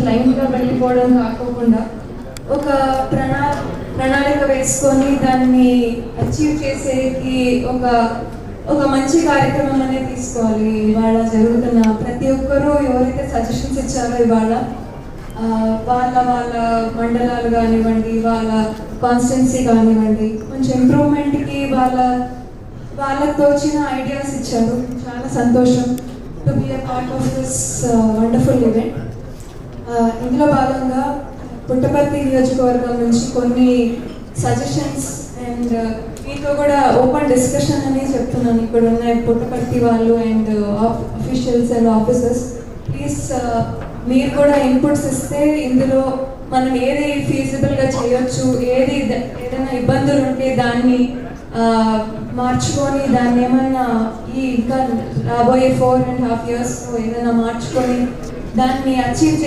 బ్లైండ్గా వెళ్ళిపోవడం కాకోకుండా ఒక ప్రణాళిక వేసుకొని దాన్ని అచీవ్ చేసేకి ఒక మంచి కార్యక్రమం అనేది తీసుకోవాలి. ఇవాళ జరుగుతున్న ప్రతి ఒక్కరూ ఎవరైతే సజెషన్స్ ఇచ్చారో ఇవాళ వాళ్ళ మండలాలు కానివ్వండి, వాళ్ళ కాన్స్టిట్యున్సీ కానివ్వండి, కొంచెం ఇంప్రూవ్మెంట్కి వాళ్ళకు తోచిన ఐడియాస్ ఇచ్చారు. చాలా సంతోషం to be a part of this wonderful event. ఇందులో భాగంగా పుట్టపర్తి నియోజకవర్గం నుంచి కొన్ని సజెషన్స్ అండ్ మీతో కూడా ఓపెన్ డిస్కషన్ అని చెప్తున్నాను. ఇక్కడ ఉన్న పుట్టపర్తి వాళ్ళు and officials and officers, please మీరు కూడా ఇన్పుట్స్ ఇస్తే ఇందులో మనం ఏది ఫీజిబుల్గా చేయొచ్చు, ఏదైనా ఇబ్బందులు ఉంటే దాన్ని మార్చుకొని దాన్ని ఏమైనా ఇంకా రాబోయే 4.5 years ఏదైనా మార్చుకొని దాన్ని అచీవ్